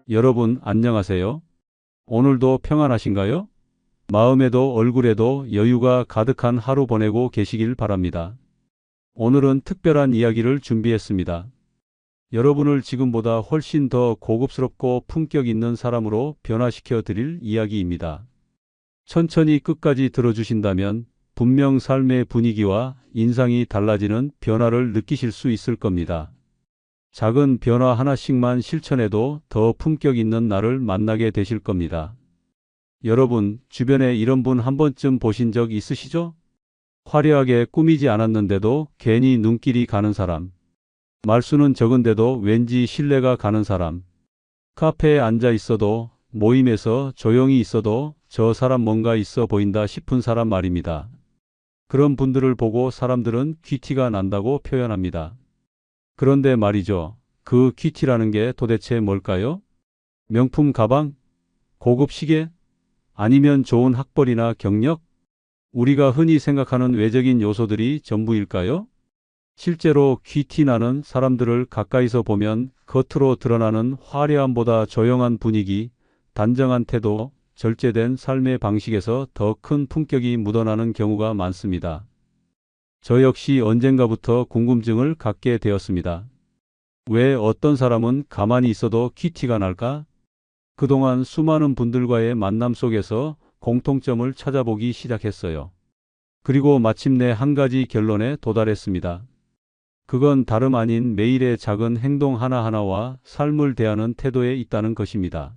여러분, 안녕하세요. 오늘도 평안하신가요? 마음에도 얼굴에도 여유가 가득한 하루 보내고 계시길 바랍니다. 오늘은 특별한 이야기를 준비했습니다. 여러분을 지금보다 훨씬 더 고급스럽고 품격 있는 사람으로 변화시켜 드릴 이야기입니다. 천천히 끝까지 들어주신다면 분명 삶의 분위기와 인상이 달라지는 변화를 느끼실 수 있을 겁니다. 작은 변화 하나씩만 실천해도 더 품격 있는 나를 만나게 되실 겁니다. 여러분, 주변에 이런 분 한 번쯤 보신 적 있으시죠? 화려하게 꾸미지 않았는데도 괜히 눈길이 가는 사람. 말수는 적은데도 왠지 신뢰가 가는 사람. 카페에 앉아 있어도, 모임에서 조용히 있어도 저 사람 뭔가 있어 보인다 싶은 사람 말입니다. 그런 분들을 보고 사람들은 귀티가 난다고 표현합니다. 그런데 말이죠. 그 귀티라는 게 도대체 뭘까요? 명품 가방? 고급 시계? 아니면 좋은 학벌이나 경력? 우리가 흔히 생각하는 외적인 요소들이 전부일까요? 실제로 귀티 나는 사람들을 가까이서 보면 겉으로 드러나는 화려함보다 조용한 분위기, 단정한 태도, 절제된 삶의 방식에서 더 큰 품격이 묻어나는 경우가 많습니다. 저 역시 언젠가부터 궁금증을 갖게 되었습니다. 왜 어떤 사람은 가만히 있어도 귀티가 날까? 그동안 수많은 분들과의 만남 속에서 공통점을 찾아보기 시작했어요. 그리고 마침내 한 가지 결론에 도달했습니다. 그건 다름 아닌 매일의 작은 행동 하나하나와 삶을 대하는 태도에 있다는 것입니다.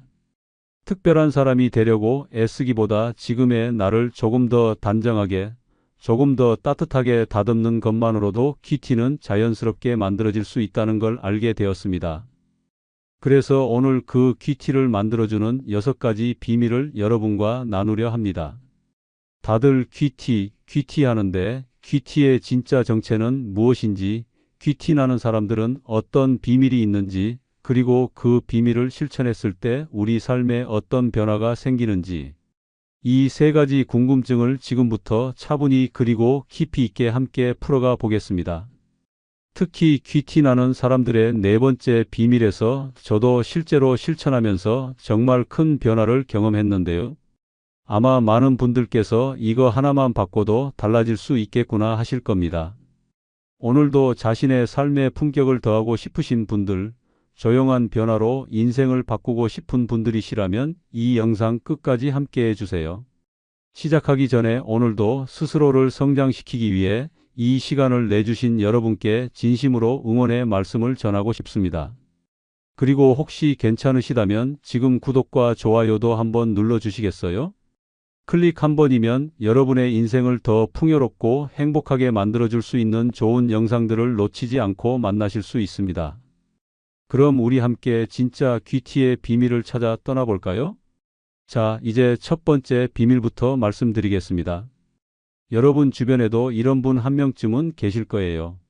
특별한 사람이 되려고 애쓰기보다 지금의 나를 조금 더 단정하게, 조금 더 따뜻하게 다듬는 것만으로도 귀티는 자연스럽게 만들어질 수 있다는 걸 알게 되었습니다. 그래서 오늘 그 귀티를 만들어주는 6가지 비밀을 여러분과 나누려 합니다. 다들 귀티 하는데 귀티의 진짜 정체는 무엇인지, 귀티 나는 사람들은 어떤 비밀이 있는지, 그리고 그 비밀을 실천했을 때 우리 삶에 어떤 변화가 생기는지, 이 3가지 궁금증을 지금부터 차분히 그리고 깊이 있게 함께 풀어가 보겠습니다. 특히 귀티 나는 사람들의 4번째 비밀에서 저도 실제로 실천하면서 정말 큰 변화를 경험했는데요. 아마 많은 분들께서 이거 하나만 바꿔도 달라질 수 있겠구나 하실 겁니다. 오늘도 자신의 삶의 품격을 더하고 싶으신 분들, 조용한 변화로 인생을 바꾸고 싶은 분들이시라면 이 영상 끝까지 함께 해주세요. 시작하기 전에 오늘도 스스로를 성장시키기 위해 이 시간을 내주신 여러분께 진심으로 응원의 말씀을 전하고 싶습니다. 그리고 혹시 괜찮으시다면 지금 구독과 좋아요도 한번 눌러주시겠어요? 클릭 한 번이면 여러분의 인생을 더 풍요롭고 행복하게 만들어줄 수 있는 좋은 영상들을 놓치지 않고 만나실 수 있습니다. 그럼 우리 함께 진짜 귀티의 비밀을 찾아 떠나볼까요? 자, 이제 첫 번째 비밀부터 말씀드리겠습니다. 여러분 주변에도 이런 분 한 명쯤은 계실 거예요.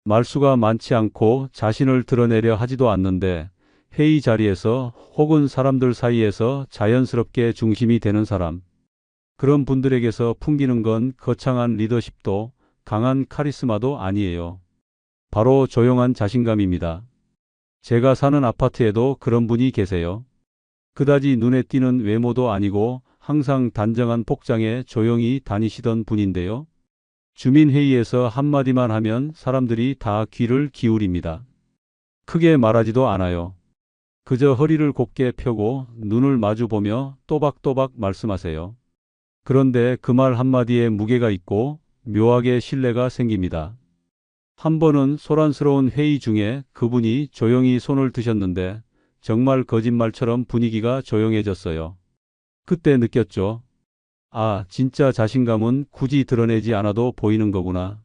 말수가 많지 않고 자신을 드러내려 하지도 않는데 회의 자리에서 혹은 사람들 사이에서 자연스럽게 중심이 되는 사람. 그런 분들에게서 풍기는 건 거창한 리더십도 강한 카리스마도 아니에요. 바로 조용한 자신감입니다. 제가 사는 아파트에도 그런 분이 계세요. 그다지 눈에 띄는 외모도 아니고 항상 단정한 복장에 조용히 다니시던 분인데요. 주민회의에서 한마디만 하면 사람들이 다 귀를 기울입니다. 크게 말하지도 않아요. 그저 허리를 곧게 펴고 눈을 마주보며 또박또박 말씀하세요. 그런데 그 말 한마디에 무게가 있고 묘하게 신뢰가 생깁니다. 한 번은 소란스러운 회의 중에 그분이 조용히 손을 드셨는데 정말 거짓말처럼 분위기가 조용해졌어요. 그때 느꼈죠. 아, 진짜 자신감은 굳이 드러내지 않아도 보이는 거구나.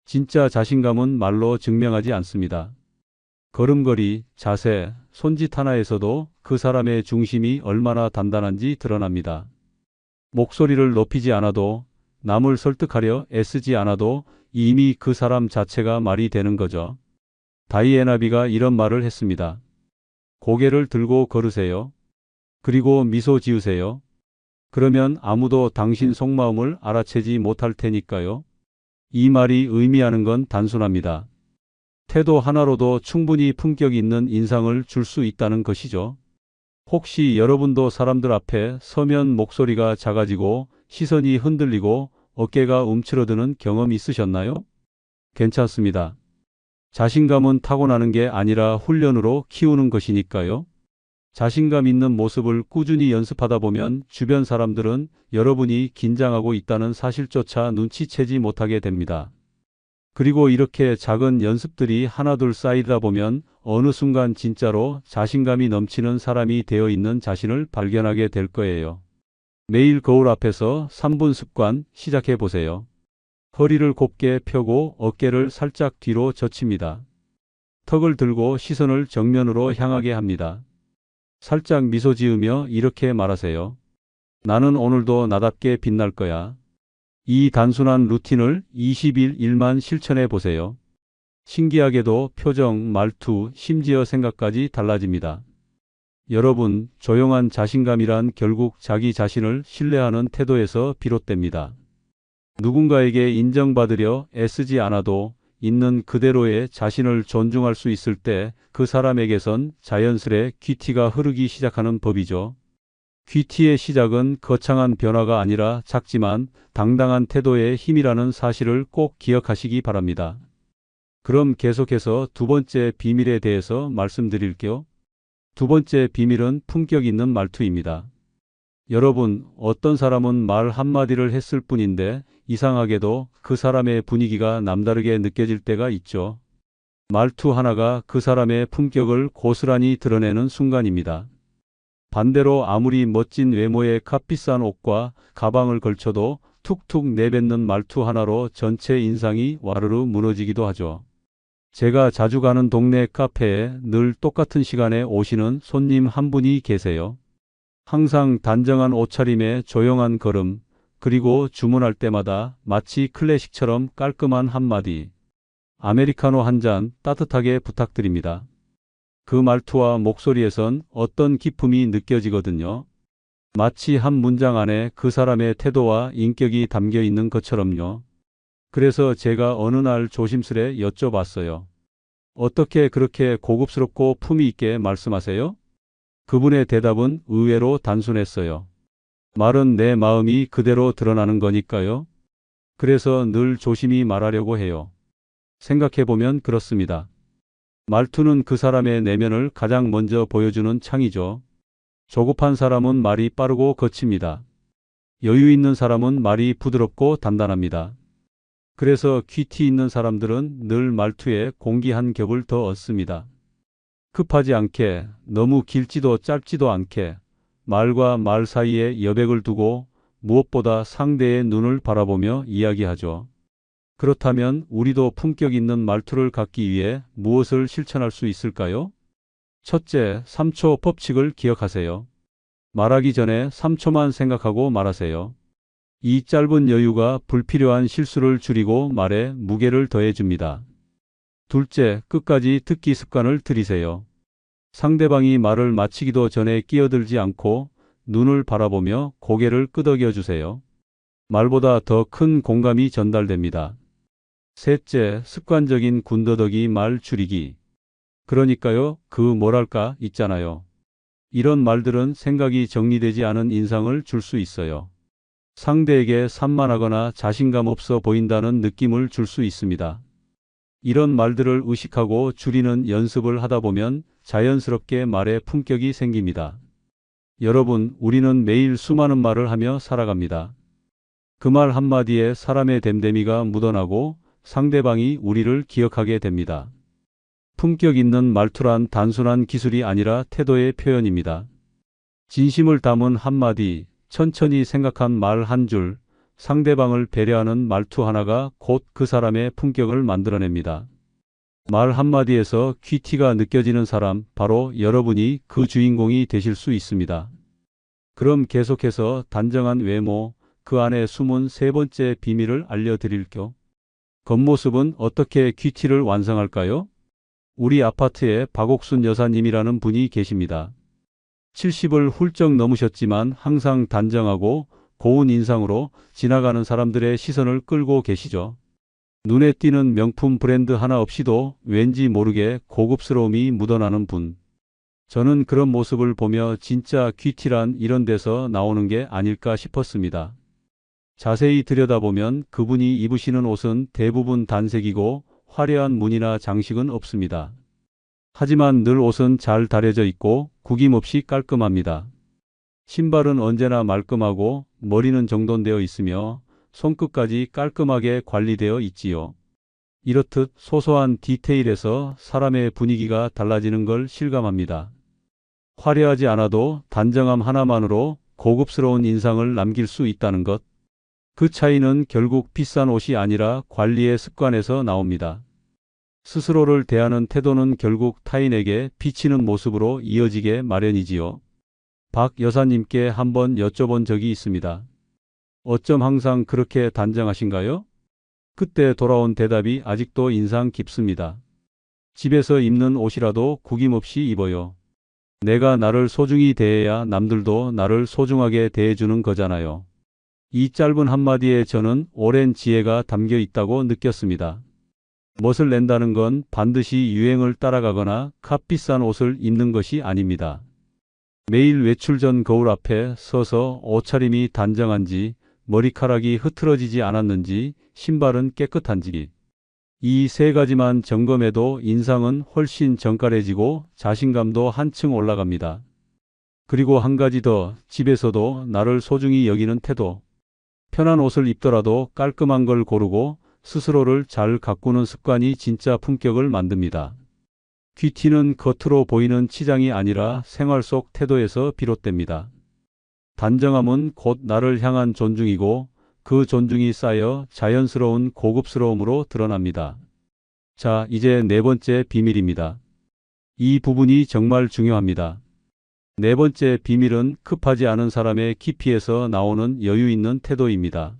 진짜 자신감은 말로 증명하지 않습니다. 걸음걸이, 자세, 손짓 하나에서도 그 사람의 중심이 얼마나 단단한지 드러납니다. 목소리를 높이지 않아도, 남을 설득하려 애쓰지 않아도 이미 그 사람 자체가 말이 되는 거죠. 다이애나비가 이런 말을 했습니다. 고개를 들고 걸으세요. 그리고 미소 지으세요. 그러면 아무도 당신 속마음을 알아채지 못할 테니까요. 이 말이 의미하는 건 단순합니다. 태도 하나로도 충분히 품격 있는 인상을 줄 수 있다는 것이죠. 혹시 여러분도 사람들 앞에 서면 목소리가 작아지고 시선이 흔들리고 어깨가 움츠러드는 경험 있으셨나요? 괜찮습니다. 자신감은 타고나는 게 아니라 훈련으로 키우는 것이니까요. 자신감 있는 모습을 꾸준히 연습하다 보면 주변 사람들은 여러분이 긴장하고 있다는 사실조차 눈치채지 못하게 됩니다. 그리고 이렇게 작은 연습들이 하나둘 쌓이다 보면 어느 순간 진짜로 자신감이 넘치는 사람이 되어 있는 자신을 발견하게 될 거예요. 매일 거울 앞에서 3분 습관 시작해 보세요. 허리를 곱게 펴고 어깨를 살짝 뒤로 젖힙니다. 턱을 들고 시선을 정면으로 향하게 합니다. 살짝 미소 지으며 이렇게 말하세요. 나는 오늘도 나답게 빛날 거야. 이 단순한 루틴을 20일 일만 실천해 보세요. 신기하게도 표정, 말투, 심지어 생각까지 달라집니다. 여러분, 조용한 자신감이란 결국 자기 자신을 신뢰하는 태도에서 비롯됩니다. 누군가에게 인정받으려 애쓰지 않아도 있는 그대로의 자신을 존중할 수 있을 때 그 사람에게선 자연스레 귀티가 흐르기 시작하는 법이죠. 귀티의 시작은 거창한 변화가 아니라 작지만 당당한 태도의 힘이라는 사실을 꼭 기억하시기 바랍니다. 그럼 계속해서 두 번째 비밀에 대해서 말씀드릴게요. 두 번째 비밀은 품격 있는 말투입니다. 여러분, 어떤 사람은 말 한마디를 했을 뿐인데 이상하게도 그 사람의 분위기가 남다르게 느껴질 때가 있죠. 말투 하나가 그 사람의 품격을 고스란히 드러내는 순간입니다. 반대로 아무리 멋진 외모의 값비싼 옷과 가방을 걸쳐도 툭툭 내뱉는 말투 하나로 전체 인상이 와르르 무너지기도 하죠. 제가 자주 가는 동네 카페에 늘 똑같은 시간에 오시는 손님 한 분이 계세요. 항상 단정한 옷차림에 조용한 걸음, 그리고 주문할 때마다 마치 클래식처럼 깔끔한 한마디. 아메리카노 한 잔 따뜻하게 부탁드립니다. 그 말투와 목소리에선 어떤 기품이 느껴지거든요. 마치 한 문장 안에 그 사람의 태도와 인격이 담겨 있는 것처럼요. 그래서 제가 어느 날 조심스레 여쭤봤어요. 어떻게 그렇게 고급스럽고 품위 있게 말씀하세요? 그분의 대답은 의외로 단순했어요. 말은 내 마음이 그대로 드러나는 거니까요. 그래서 늘 조심히 말하려고 해요. 생각해보면 그렇습니다. 말투는 그 사람의 내면을 가장 먼저 보여주는 창이죠. 조급한 사람은 말이 빠르고 거칩니다. 여유 있는 사람은 말이 부드럽고 단단합니다. 그래서 퀴티 있는 사람들은 늘 말투에 공기 한 겹을 더 얻습니다. 급하지 않게, 너무 길지도 짧지도 않게, 말과 말 사이에 여백을 두고 무엇보다 상대의 눈을 바라보며 이야기하죠. 그렇다면 우리도 품격 있는 말투를 갖기 위해 무엇을 실천할 수 있을까요? 첫째, 3초 법칙을 기억하세요. 말하기 전에 3초만 생각하고 말하세요. 이 짧은 여유가 불필요한 실수를 줄이고 말에 무게를 더해줍니다. 둘째, 끝까지 듣기 습관을 들이세요. 상대방이 말을 마치기도 전에 끼어들지 않고 눈을 바라보며 고개를 끄덕여 주세요. 말보다 더 큰 공감이 전달됩니다. 셋째, 습관적인 군더더기 말 줄이기. 그러니까요, 그 뭐랄까 있잖아요. 이런 말들은 생각이 정리되지 않은 인상을 줄 수 있어요. 상대에게 산만하거나 자신감 없어 보인다는 느낌을 줄 수 있습니다. 이런 말들을 의식하고 줄이는 연습을 하다 보면 자연스럽게 말에 품격이 생깁니다. 여러분, 우리는 매일 수많은 말을 하며 살아갑니다. 그 말 한마디에 사람의 됨됨이가 묻어나고 상대방이 우리를 기억하게 됩니다. 품격 있는 말투란 단순한 기술이 아니라 태도의 표현입니다. 진심을 담은 한마디, 천천히 생각한 말 한 줄, 상대방을 배려하는 말투 하나가 곧 그 사람의 품격을 만들어냅니다. 말 한마디에서 퀴티가 느껴지는 사람, 바로 여러분이 그 주인공이 되실 수 있습니다. 그럼 계속해서 단정한 외모, 그 안에 숨은 세 번째 비밀을 알려드릴게요. 겉모습은 어떻게 퀴티를 완성할까요? 우리 아파트에 박옥순 여사님이라는 분이 계십니다. 70을 훌쩍 넘으셨지만 항상 단정하고 고운 인상으로 지나가는 사람들의 시선을 끌고 계시죠. 눈에 띄는 명품 브랜드 하나 없이도 왠지 모르게 고급스러움이 묻어나는 분. 저는 그런 모습을 보며 진짜 큐티란 이런 데서 나오는 게 아닐까 싶었습니다. 자세히 들여다보면 그분이 입으시는 옷은 대부분 단색이고 화려한 무늬나 장식은 없습니다. 하지만 늘 옷은 잘 다려져 있고 구김없이 깔끔합니다. 신발은 언제나 말끔하고 머리는 정돈되어 있으며 손끝까지 깔끔하게 관리되어 있지요. 이렇듯 소소한 디테일에서 사람의 분위기가 달라지는 걸 실감합니다. 화려하지 않아도 단정함 하나만으로 고급스러운 인상을 남길 수 있다는 것. 그 차이는 결국 비싼 옷이 아니라 관리의 습관에서 나옵니다. 스스로를 대하는 태도는 결국 타인에게 비치는 모습으로 이어지게 마련이지요. 박 여사님께 한번 여쭤본 적이 있습니다. 어쩜 항상 그렇게 단정하신가요? 그때 돌아온 대답이 아직도 인상 깊습니다. 집에서 입는 옷이라도 구김없이 입어요. 내가 나를 소중히 대해야 남들도 나를 소중하게 대해주는 거잖아요. 이 짧은 한마디에 저는 오랜 지혜가 담겨 있다고 느꼈습니다. 멋을 낸다는 건 반드시 유행을 따라가거나 값비싼 옷을 입는 것이 아닙니다. 매일 외출 전 거울 앞에 서서 옷차림이 단정한지, 머리카락이 흐트러지지 않았는지, 신발은 깨끗한지, 이 세 가지만 점검해도 인상은 훨씬 정갈해지고 자신감도 한층 올라갑니다. 그리고 한 가지 더, 집에서도 나를 소중히 여기는 태도. 편한 옷을 입더라도 깔끔한 걸 고르고 스스로를 잘 가꾸는 습관이 진짜 품격을 만듭니다. 큐티는 겉으로 보이는 치장이 아니라 생활 속 태도에서 비롯됩니다. 단정함은 곧 나를 향한 존중이고 그 존중이 쌓여 자연스러운 고급스러움으로 드러납니다. 자, 이제 네 번째 비밀입니다. 이 부분이 정말 중요합니다. 네 번째 비밀은 급하지 않은 사람의 깊이에서 나오는 여유 있는 태도입니다.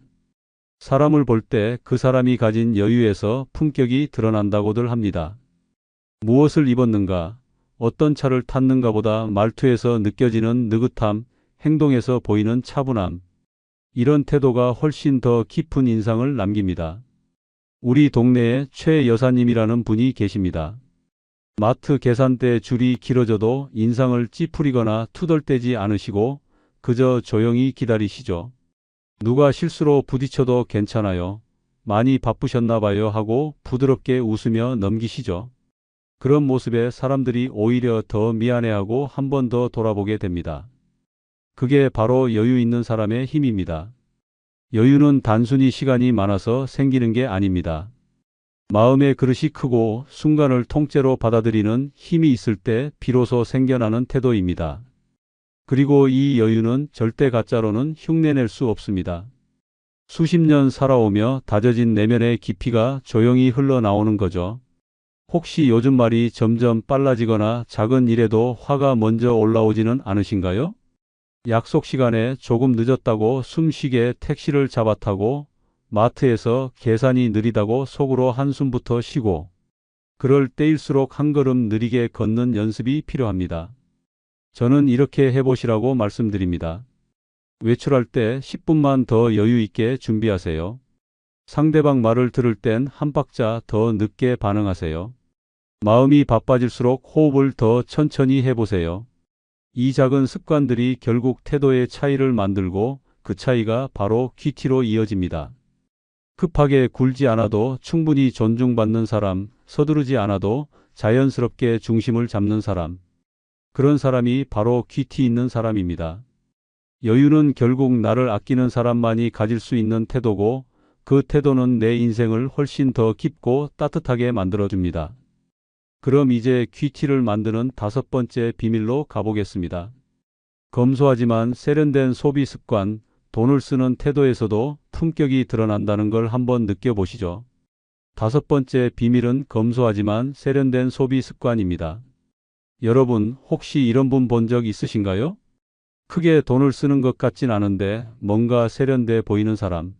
사람을 볼 때 그 사람이 가진 여유에서 품격이 드러난다고들 합니다. 무엇을 입었는가, 어떤 차를 탔는가 보다 말투에서 느껴지는 느긋함, 행동에서 보이는 차분함. 이런 태도가 훨씬 더 깊은 인상을 남깁니다. 우리 동네에 최 여사님이라는 분이 계십니다. 마트 계산대 줄이 길어져도 인상을 찌푸리거나 투덜대지 않으시고 그저 조용히 기다리시죠. 누가 실수로 부딪혀도 괜찮아요. 많이 바쁘셨나 봐요 하고 부드럽게 웃으며 넘기시죠. 그런 모습에 사람들이 오히려 더 미안해하고 한 번 더 돌아보게 됩니다. 그게 바로 여유 있는 사람의 힘입니다. 여유는 단순히 시간이 많아서 생기는 게 아닙니다. 마음의 그릇이 크고 순간을 통째로 받아들이는 힘이 있을 때 비로소 생겨나는 태도입니다. 그리고 이 여유는 절대 가짜로는 흉내낼 수 없습니다. 수십 년 살아오며 다져진 내면의 깊이가 조용히 흘러나오는 거죠. 혹시 요즘 말이 점점 빨라지거나 작은 일에도 화가 먼저 올라오지는 않으신가요? 약속 시간에 조금 늦었다고 숨쉬게 택시를 잡아타고 마트에서 계산이 느리다고 속으로 한숨부터 쉬고 그럴 때일수록 한 걸음 느리게 걷는 연습이 필요합니다. 저는 이렇게 해보시라고 말씀드립니다. 외출할 때 10분만 더 여유 있게 준비하세요. 상대방 말을 들을 땐 한 박자 더 늦게 반응하세요. 마음이 바빠질수록 호흡을 더 천천히 해보세요. 이 작은 습관들이 결국 태도의 차이를 만들고 그 차이가 바로 큐티로 이어집니다. 급하게 굴지 않아도 충분히 존중받는 사람, 서두르지 않아도 자연스럽게 중심을 잡는 사람. 그런 사람이 바로 큐티 있는 사람입니다. 여유는 결국 나를 아끼는 사람만이 가질 수 있는 태도고 그 태도는 내 인생을 훨씬 더 깊고 따뜻하게 만들어줍니다. 그럼 이제 큐티를 만드는 다섯 번째 비밀로 가보겠습니다. 검소하지만 세련된 소비 습관, 돈을 쓰는 태도에서도 품격이 드러난다는 걸 한번 느껴보시죠. 다섯 번째 비밀은 검소하지만 세련된 소비 습관입니다. 여러분, 혹시 이런 분 본 적 있으신가요? 크게 돈을 쓰는 것 같진 않은데 뭔가 세련돼 보이는 사람.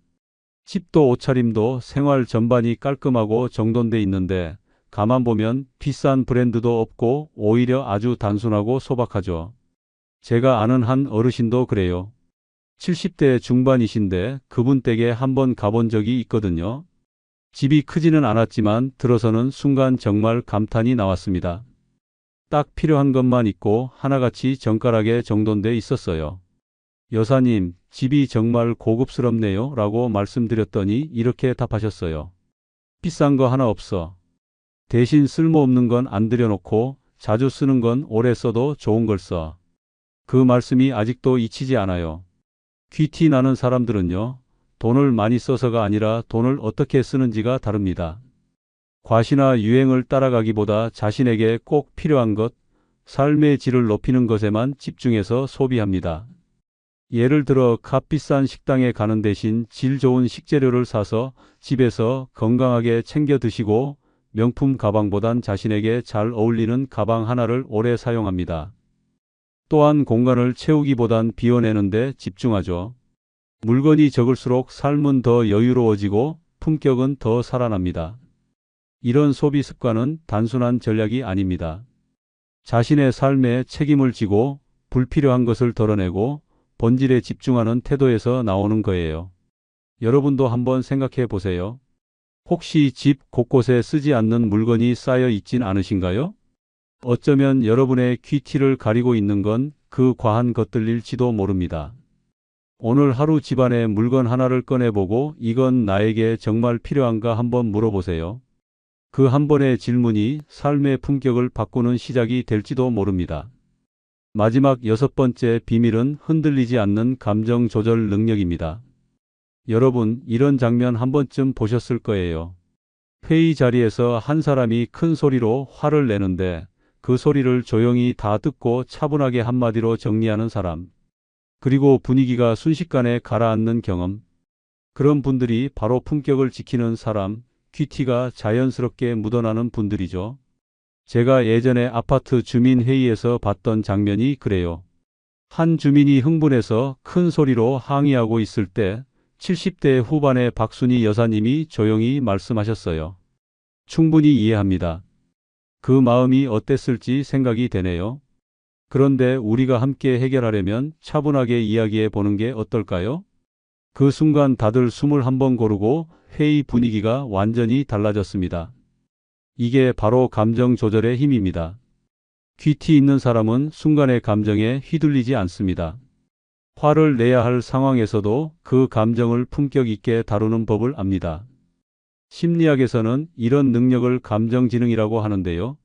집도 옷차림도 생활 전반이 깔끔하고 정돈돼 있는데 가만 보면 비싼 브랜드도 없고 오히려 아주 단순하고 소박하죠. 제가 아는 한 어르신도 그래요. 70대 중반이신데 그분 댁에 한번 가본 적이 있거든요. 집이 크지는 않았지만 들어서는 순간 정말 감탄이 나왔습니다. 딱 필요한 것만 있고 하나같이 정갈하게 정돈돼 있었어요. 여사님, 집이 정말 고급스럽네요 라고 말씀드렸더니 이렇게 답하셨어요. 비싼 거 하나 없어. 대신 쓸모없는 건 안 들여놓고 자주 쓰는 건 오래 써도 좋은 걸 써. 그 말씀이 아직도 잊히지 않아요. 귀티 나는 사람들은요, 돈을 많이 써서가 아니라 돈을 어떻게 쓰는지가 다릅니다. 과시나 유행을 따라가기보다 자신에게 꼭 필요한 것, 삶의 질을 높이는 것에만 집중해서 소비합니다. 예를 들어 값비싼 식당에 가는 대신 질 좋은 식재료를 사서 집에서 건강하게 챙겨 드시고 명품 가방보단 자신에게 잘 어울리는 가방 하나를 오래 사용합니다. 또한 공간을 채우기보단 비워내는데 집중하죠. 물건이 적을수록 삶은 더 여유로워지고 품격은 더 살아납니다. 이런 소비 습관은 단순한 전략이 아닙니다. 자신의 삶에 책임을 지고 불필요한 것을 덜어내고 본질에 집중하는 태도에서 나오는 거예요. 여러분도 한번 생각해 보세요. 혹시 집 곳곳에 쓰지 않는 물건이 쌓여 있진 않으신가요? 어쩌면 여러분의 귀티를 가리고 있는 건 그 과한 것들일지도 모릅니다. 오늘 하루 집안의 물건 하나를 꺼내보고 이건 나에게 정말 필요한가 한번 물어보세요. 그 한 번의 질문이 삶의 품격을 바꾸는 시작이 될지도 모릅니다. 마지막 6번째 비밀은 흔들리지 않는 감정 조절 능력입니다. 여러분, 이런 장면 한 번쯤 보셨을 거예요. 회의 자리에서 한 사람이 큰 소리로 화를 내는데 그 소리를 조용히 다 듣고 차분하게 한마디로 정리하는 사람. 그리고 분위기가 순식간에 가라앉는 경험. 그런 분들이 바로 품격을 지키는 사람, 귀티가 자연스럽게 묻어나는 분들이죠. 제가 예전에 아파트 주민회의에서 봤던 장면이 그래요. 한 주민이 흥분해서 큰 소리로 항의하고 있을 때 70대 후반의 박순희 여사님이 조용히 말씀하셨어요. 충분히 이해합니다. 그 마음이 어땠을지 생각이 되네요. 그런데 우리가 함께 해결하려면 차분하게 이야기해 보는 게 어떨까요? 그 순간 다들 숨을 한번 고르고 회의 분위기가 완전히 달라졌습니다. 이게 바로 감정 조절의 힘입니다. 귀티 있는 사람은 순간의 감정에 휘둘리지 않습니다. 화를 내야 할 상황에서도 그 감정을 품격 있게 다루는 법을 압니다. 심리학에서는 이런 능력을 감정지능이라고 하는데요.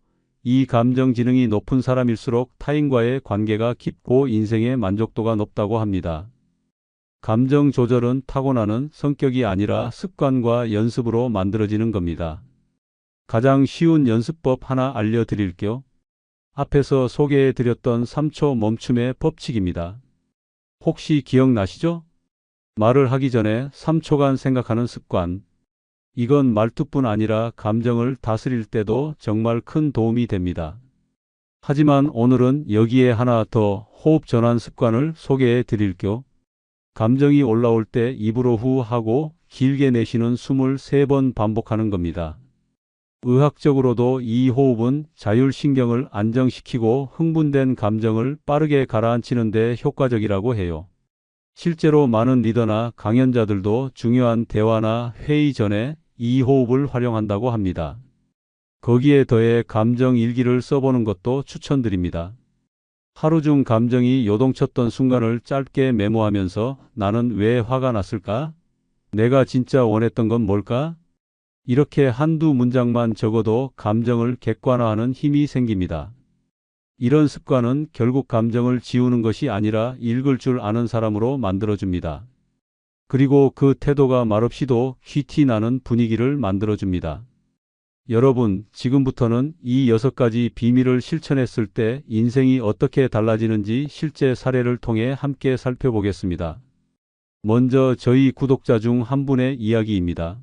이 감정지능이 높은 사람일수록 타인과의 관계가 깊고 인생의 만족도가 높다고 합니다. 감정 조절은 타고나는 성격이 아니라 습관과 연습으로 만들어지는 겁니다. 가장 쉬운 연습법 하나 알려드릴게요. 앞에서 소개해드렸던 3초 멈춤의 법칙입니다. 혹시 기억나시죠? 말을 하기 전에 3초간 생각하는 습관. 이건 말투뿐 아니라 감정을 다스릴 때도 정말 큰 도움이 됩니다. 하지만 오늘은 여기에 하나 더 호흡 전환 습관을 소개해 드릴게요. 감정이 올라올 때 입으로 후 하고 길게 내쉬는 숨을 3번 반복하는 겁니다. 의학적으로도 이 호흡은 자율신경을 안정시키고 흥분된 감정을 빠르게 가라앉히는 데 효과적이라고 해요. 실제로 많은 리더나 강연자들도 중요한 대화나 회의 전에 이 호흡을 활용한다고 합니다. 거기에 더해 감정 일기를 써보는 것도 추천드립니다. 하루 중 감정이 요동쳤던 순간을 짧게 메모하면서 나는 왜 화가 났을까? 내가 진짜 원했던 건 뭘까? 이렇게 한두 문장만 적어도 감정을 객관화하는 힘이 생깁니다. 이런 습관은 결국 감정을 지우는 것이 아니라 읽을 줄 아는 사람으로 만들어줍니다. 그리고 그 태도가 말없이도 귀티 나는 분위기를 만들어줍니다. 여러분, 지금부터는 이 6가지 비밀을 실천했을 때 인생이 어떻게 달라지는지 실제 사례를 통해 함께 살펴보겠습니다. 먼저 저희 구독자 중 한 분의 이야기입니다.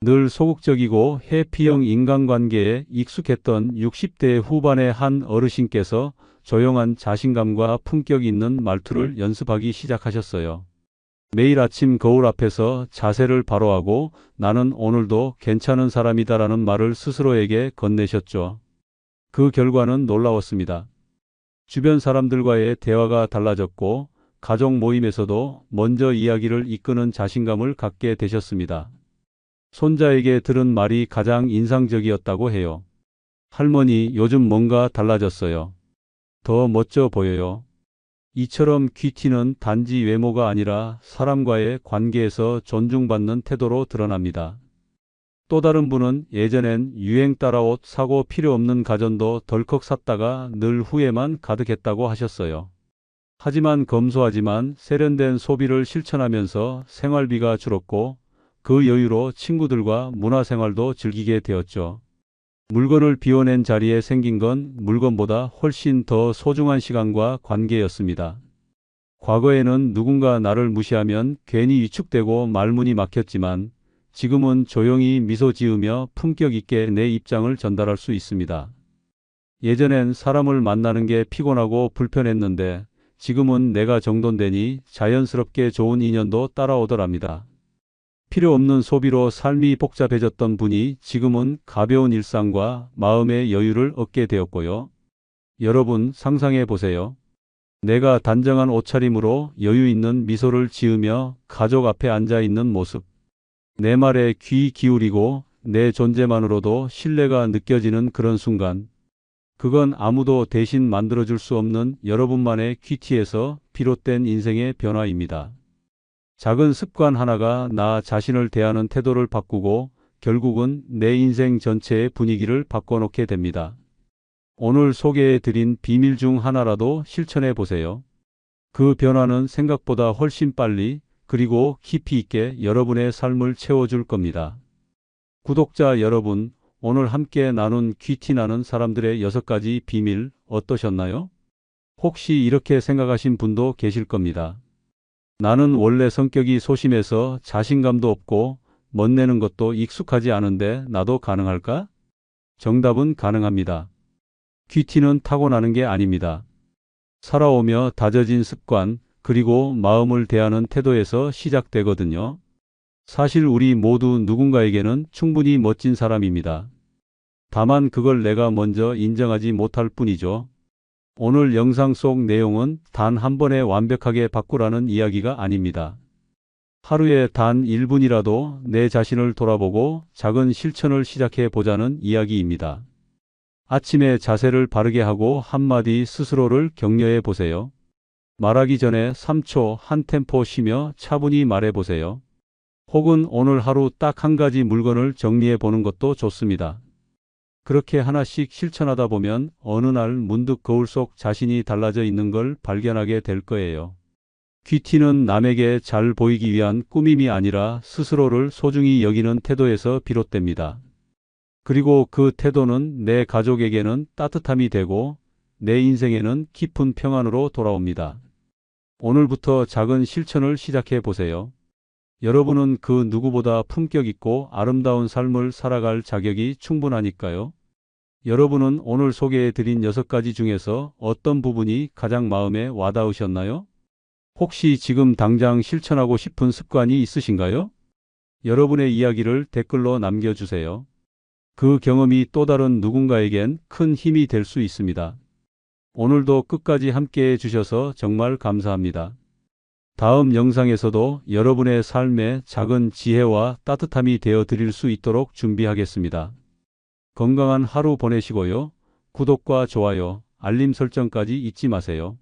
늘 소극적이고 회피형 인간관계에 익숙했던 60대 후반의 한 어르신께서 조용한 자신감과 품격 있는 말투를 연습하기 시작하셨어요. 매일 아침 거울 앞에서 자세를 바로 하고 나는 오늘도 괜찮은 사람이다라는 말을 스스로에게 건네셨죠. 그 결과는 놀라웠습니다. 주변 사람들과의 대화가 달라졌고 가족 모임에서도 먼저 이야기를 이끄는 자신감을 갖게 되셨습니다. 손자에게 들은 말이 가장 인상적이었다고 해요. 할머니, 요즘 뭔가 달라졌어요. 더 멋져 보여요. 이처럼 큐티는 단지 외모가 아니라 사람과의 관계에서 존중받는 태도로 드러납니다. 또 다른 분은 예전엔 유행 따라 옷 사고 필요 없는 가전도 덜컥 샀다가 늘 후회만 가득했다고 하셨어요. 하지만 검소하지만 세련된 소비를 실천하면서 생활비가 줄었고 그 여유로 친구들과 문화생활도 즐기게 되었죠. 물건을 비워낸 자리에 생긴 건 물건보다 훨씬 더 소중한 시간과 관계였습니다. 과거에는 누군가 나를 무시하면 괜히 위축되고 말문이 막혔지만 지금은 조용히 미소 지으며 품격 있게 내 입장을 전달할 수 있습니다. 예전엔 사람을 만나는 게 피곤하고 불편했는데 지금은 내가 정돈되니 자연스럽게 좋은 인연도 따라오더랍니다. 필요 없는 소비로 삶이 복잡해졌던 분이 지금은 가벼운 일상과 마음의 여유를 얻게 되었고요. 여러분 상상해 보세요. 내가 단정한 옷차림으로 여유 있는 미소를 지으며 가족 앞에 앉아 있는 모습. 내 말에 귀 기울이고 내 존재만으로도 신뢰가 느껴지는 그런 순간. 그건 아무도 대신 만들어줄 수 없는 여러분만의 큐티에서 비롯된 인생의 변화입니다. 작은 습관 하나가 나 자신을 대하는 태도를 바꾸고 결국은 내 인생 전체의 분위기를 바꿔놓게 됩니다. 오늘 소개해 드린 비밀 중 하나라도 실천해 보세요. 그 변화는 생각보다 훨씬 빨리 그리고 깊이 있게 여러분의 삶을 채워줄 겁니다. 구독자 여러분, 오늘 함께 나눈 큐티 나는 사람들의 6가지 비밀 어떠셨나요? 혹시 이렇게 생각하신 분도 계실 겁니다. 나는 원래 성격이 소심해서 자신감도 없고 멋내는 것도 익숙하지 않은데 나도 가능할까? 정답은 가능합니다. 큐티는 타고나는 게 아닙니다. 살아오며 다져진 습관, 그리고 마음을 대하는 태도에서 시작되거든요. 사실 우리 모두 누군가에게는 충분히 멋진 사람입니다. 다만 그걸 내가 먼저 인정하지 못할 뿐이죠. 오늘 영상 속 내용은 단 한 번에 완벽하게 바꾸라는 이야기가 아닙니다. 하루에 단 1분이라도 내 자신을 돌아보고 작은 실천을 시작해 보자는 이야기입니다. 아침에 자세를 바르게 하고 한마디 스스로를 격려해 보세요. 말하기 전에 3초 한 템포 쉬며 차분히 말해 보세요. 혹은 오늘 하루 딱 한 가지 물건을 정리해 보는 것도 좋습니다. 그렇게 하나씩 실천하다 보면 어느 날 문득 거울 속 자신이 달라져 있는 걸 발견하게 될 거예요. 큐티는 남에게 잘 보이기 위한 꾸밈이 아니라 스스로를 소중히 여기는 태도에서 비롯됩니다. 그리고 그 태도는 내 가족에게는 따뜻함이 되고 내 인생에는 깊은 평안으로 돌아옵니다. 오늘부터 작은 실천을 시작해 보세요. 여러분은 그 누구보다 품격 있고 아름다운 삶을 살아갈 자격이 충분하니까요. 여러분은 오늘 소개해 드린 6가지 중에서 어떤 부분이 가장 마음에 와닿으셨나요? 혹시 지금 당장 실천하고 싶은 습관이 있으신가요? 여러분의 이야기를 댓글로 남겨주세요. 그 경험이 또 다른 누군가에겐 큰 힘이 될 수 있습니다. 오늘도 끝까지 함께해 주셔서 정말 감사합니다. 다음 영상에서도 여러분의 삶에 작은 지혜와 따뜻함이 되어 드릴 수 있도록 준비하겠습니다. 건강한 하루 보내시고요. 구독과 좋아요, 알림 설정까지 잊지 마세요.